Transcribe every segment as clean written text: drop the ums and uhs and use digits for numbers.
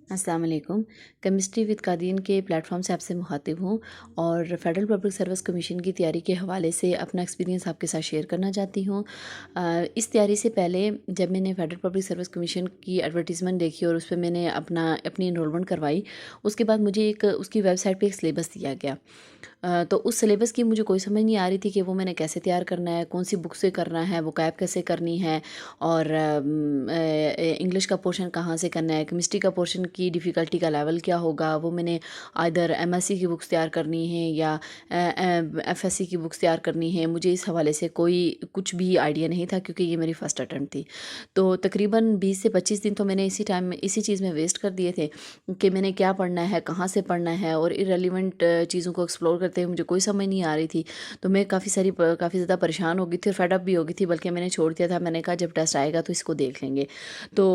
अस्सलाम वालेकुम। Chemistry with कादीन के प्लेटफॉर्म से आपसे मुखातिब हूँ और फेडरल पब्लिक सर्विस कमीशन की तैयारी के हवाले से अपना एक्सपीरियंस आपके साथ शेयर करना चाहती हूँ। इस तैयारी से पहले जब मैंने फेडरल पब्लिक सर्विस कमीशन की एडवर्टीज़मेंट देखी और उस पर मैंने अपनी इनरोलमेंट करवाई, उसके बाद मुझे एक उसकी वेबसाइट पे एक सिलेबस दिया गया। तो उस सिलेबस की मुझे कोई समझ नहीं आ रही थी कि वो मैंने कैसे तैयार करना है, कौन सी बुक से करना है, वोकैब कैसे करनी है और इंग्लिश का पोर्शन कहाँ से करना है, केमिस्ट्री का पोर्शन की डिफ़िकल्टी का लेवल क्या होगा, वो मैंने आइदर एमएससी की बुक्स तैयार करनी है या एफएससी की बुक्स तैयार करनी है। मुझे इस हवाले से कोई कुछ भी आइडिया नहीं था क्योंकि ये मेरी फ़र्स्ट अटेम्प्ट थी। तो तकरीबन 20 से 25 दिन तो मैंने इसी टाइम में इसी चीज़ में वेस्ट कर दिए थे कि मैंने क्या पढ़ना है, कहाँ से पढ़ना है और इररिलेवेंट चीज़ों को एक्सप्लोर करते हुए मुझे कोई समझ नहीं आ रही थी। तो मैं काफ़ी ज़्यादा परेशान हो गई थी और फेड अप भी हो गई थी, बल्कि मैंने छोड़ दिया था। मैंने कहा जब टेस्ट आएगा तो इसको देख लेंगे। तो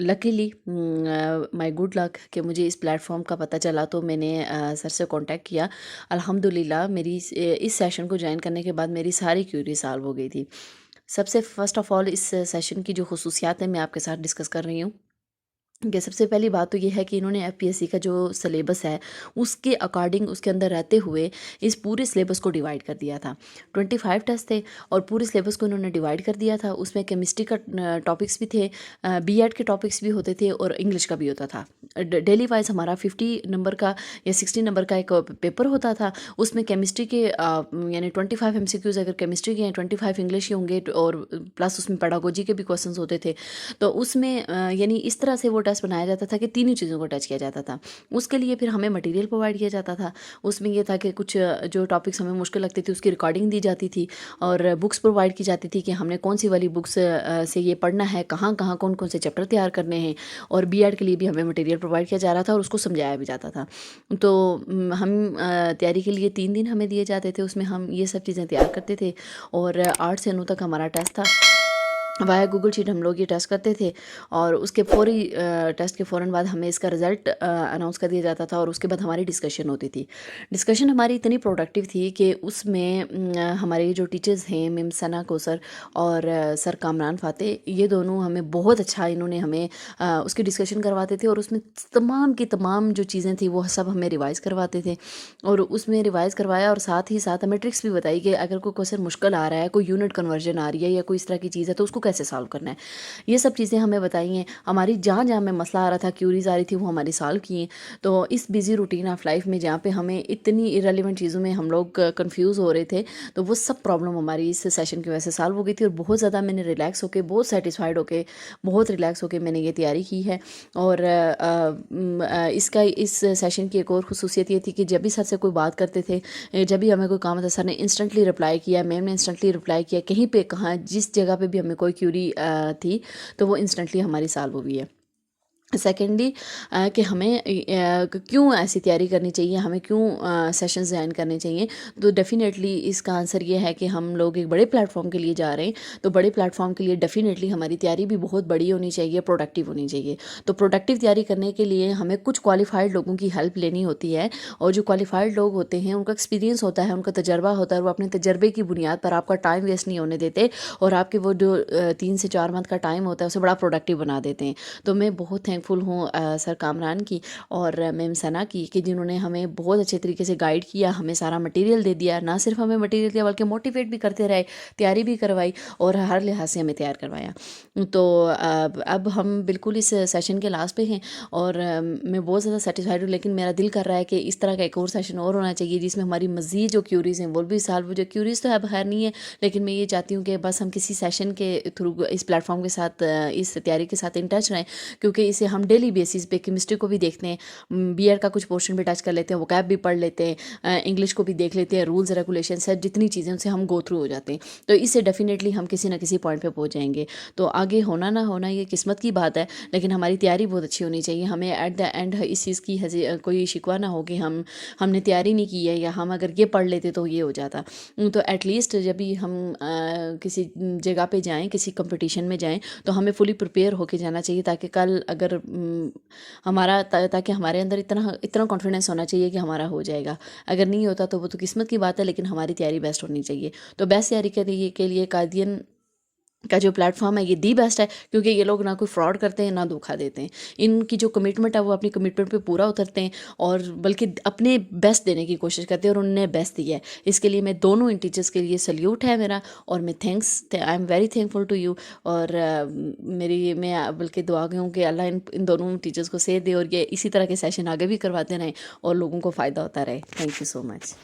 लकीली माय गुड लक कि मुझे इस प्लेटफॉर्म का पता चला, तो मैंने सर से कांटेक्ट किया। अल्हम्दुलिल्लाह मेरी इस सेशन को ज्वाइन करने के बाद मेरी सारी क्यूरी सॉल्व हो गई थी। सबसे फ़र्स्ट ऑफ़ ऑल इस सेशन की जो ख़ुसूसियात है मैं आपके साथ डिस्कस कर रही हूँ। कि सबसे पहली बात तो ये है कि इन्होंने एफपीएससी का जो सिलेबस है उसके अकॉर्डिंग उसके अंदर रहते हुए इस पूरे सिलेबस को डिवाइड कर दिया था। 25 टेस्ट थे और पूरे सिलेबस को इन्होंने डिवाइड कर दिया था। उसमें केमिस्ट्री का टॉपिक्स भी थे, बीएड के टॉपिक्स भी होते थे और इंग्लिश का भी होता था। डेली वाइज हमारा 50 नंबर का या 60 नंबर का एक पेपर होता था। उसमें केमिस्ट्री के यानी 25 एमसीक्यूज अगर केमिस्ट्री के हैं, 25 इंग्लिश के होंगे और प्लस उसमें पेडागोजी के भी क्वेश्चंस होते थे। तो उसमें यानी इस तरह से वो टेस्ट बनाया जाता था कि तीनों चीज़ों को टच किया जाता था। उसके लिए फिर हमें मटेरियल प्रोवाइड किया जाता था। उसमें ये था कि कुछ जो टॉपिक्स हमें मुश्किल लगती थी उसकी रिकॉर्डिंग दी जाती थी और बुक्स प्रोवाइड की जाती थी कि हमने कौन सी वाली बुक्स से ये पढ़ना है, कहाँ कहाँ कौन कौन से चैप्टर तैयार करने हैं। और बीएड के लिए भी हमें मटेरियल प्रोवाइड किया जा रहा था और उसको समझाया भी जाता था। तो हम तैयारी के लिए 3 दिन हमें दिए जाते थे, उसमें हम ये सब चीज़ें तैयार करते थे। और 8 से 9 तक हमारा टेस्ट था। वाया गूगल शीट हम लोग ये टेस्ट करते थे और उसके फौरी टेस्ट के फ़ौरन बाद हमें इसका रिज़ल्ट अनाउंस कर दिया जाता था और उसके बाद हमारी डिस्कशन होती थी। डिस्कशन हमारी इतनी प्रोडक्टिव थी कि उसमें हमारे जो टीचर्स हैं मैम सना कोसर और सर कामरान फ़ातेह, ये दोनों हमें बहुत अच्छा इन्होंने हमें उसकी डिस्कशन करवाते थे और उसमें तमाम की तमाम जो चीज़ें थी वो सब हमें रिवाइज़ करवाते थे। और उसमें रिवाइज़ करवाया और साथ ही साथ हमें ट्रिक्स भी बताई कि अगर कोई क्वेश्चन मुश्किल आ रहा है, कोई यूनिट कन्वर्जन आ रही है या कोई इस तरह की चीज़ है तो उसको कैसे सॉल्व करना है। ये सब चीज़ें हमें बताई हैं। हमारी जहाँ जहाँ में मसला आ रहा था, क्यूरीज आ रही थी, वो हमारी सॉल्व की हैं। तो इस बिजी रूटीन ऑफ लाइफ में जहाँ पे हमें इतनी इरेलीवेंट चीज़ों में हम लोग कंफ्यूज हो रहे थे, तो वो सब प्रॉब्लम हमारी इस सेशन की वजह से सॉल्व हो गई थी। और बहुत ज़्यादा मैंने रिलैक्स होकर, बहुत सेटिस्फाइड होकर, बहुत रिलैक्स होकर मैंने ये तैयारी की है। और इसका इस सेशन की एक और खुसूसियत ये थी कि जब भी सर से कोई बात करते थे, जब भी हमें कोई काम होता, सर ने इंस्टेंटली रिप्लाई किया, मैम ने इंस्टेंटली रिप्लाई किया। कहीं पे कहाँ जिस जगह पे भी हमें कोई क्यूरी थी तो वो इंस्टेंटली हमारी सॉल्व हुई है। सेकेंडली कि हमें क्यों ऐसी तैयारी करनी चाहिए, हमें क्यों सेशंस ज्वाइन करने चाहिए। तो डेफ़िनेटली इसका आंसर ये है कि हम लोग एक बड़े प्लेटफॉर्म के लिए जा रहे हैं, तो बड़े प्लेटफॉर्म के लिए डेफ़िनेटली हमारी तैयारी भी बहुत बड़ी होनी चाहिए, प्रोडक्टिव होनी चाहिए। तो प्रोडक्टिव तैयारी करने के लिए हमें कुछ क्वालिफाइड लोगों की हेल्प लेनी होती है। और जो क्वालिफाइड लोग होते हैं उनका एक्सपीरियंस होता है, उनका तजर्बा होता है, वो अपने तजर्बे की बुनियाद पर आपका टाइम वेस्ट नहीं होने देते और आपके वो जो 3 से 4 मंथ का टाइम होता है उसे बड़ा प्रोडक्टिव बना देते हैं। तो मैं बहुत थैंकफुल हूँ सर कामरान की और मैम सना की कि जिन्होंने हमें बहुत अच्छे तरीके से गाइड किया, हमें सारा मटेरियल दे दिया। ना सिर्फ हमें मटेरियल दिया बल्कि मोटिवेट भी करते रहे, तैयारी भी करवाई और हर लिहाज से हमें तैयार करवाया। तो अब हम बिल्कुल इस सेशन के लास्ट पे हैं और मैं बहुत ज़्यादा सेटिस्फाइड हूँ। लेकिन मेरा दिल कर रहा है कि इस तरह का एक और सेशन और होना चाहिए जिसमें हमारी मज़ीद जो क्यूरीज़ हैं वो भी सॉल्व हो जाए। क्यूरीज़ तो अब खैर नहीं है, लेकिन मैं ये चाहती हूँ कि बस हम किसी सेशन के थ्रू इस प्लेटफॉर्म के साथ इस तैयारी के साथ इन टच रहें, क्योंकि इसे हम डेली बेसिस पे केमिस्ट्री को भी देखते हैं, बीएड का कुछ पोर्शन भी टच कर लेते हैं, वोकैब भी पढ़ लेते हैं, इंग्लिश को भी देख लेते हैं, रूल्स रेगुलेशंस है, जितनी चीज़ें उनसे हम गो थ्रू हो जाते हैं। तो इससे डेफिनेटली हम किसी ना किसी पॉइंट पे पहुंच जाएंगे। तो आगे होना ना होना ये किस्मत की बात है, लेकिन हमारी तैयारी बहुत अच्छी होनी चाहिए। हमें एट द एंड इस चीज़ की कोई शिकवा ना हो कि हमने तैयारी नहीं की है या हम अगर ये पढ़ लेते तो ये हो जाता। तो एटलीस्ट जब भी हम किसी जगह पे जाएं, किसी कंपटीशन में जाएं, तो हमें फुली प्रिपेयर होके जाना चाहिए ताकि कल अगर ताकि हमारे अंदर इतना इतना कॉन्फिडेंस होना चाहिए कि हमारा हो जाएगा। अगर नहीं होता तो वो तो किस्मत की बात है, लेकिन हमारी तैयारी बेस्ट होनी चाहिए। तो बेस्ट तैयारी के लिए कायदियन کا جو پلیٹ فارم ہے یہ دی بیسٹ ہے، کیونکہ یہ لوگ نہ کوئی فراڈ کرتے ہیں نہ دھوکا دیتے ہیں. ان کی جو کمٹمنٹ ہے وہ اپنی کمٹمنٹ پہ پورا اترتے ہیں اور بلکہ اپنے بیسٹ دینے کی کوشش کرتے ہیں، اور انہوں نے بیسٹ دیا ہے. اس کے لیے میں دونوں ان ٹیچرس کے لیے سلیوٹ ہے میرا، اور میں I am very thankful to you. اور میں بلکہ دعا گئی ہوں کہ اللہ ان دونوں ٹیچرس کو صحت دے، اور یہ اسی طرح کے سیشن آگے بھی کرواتے رہیں اور لوگوں کو فائدہ ہوتا رہے. Thank you so much.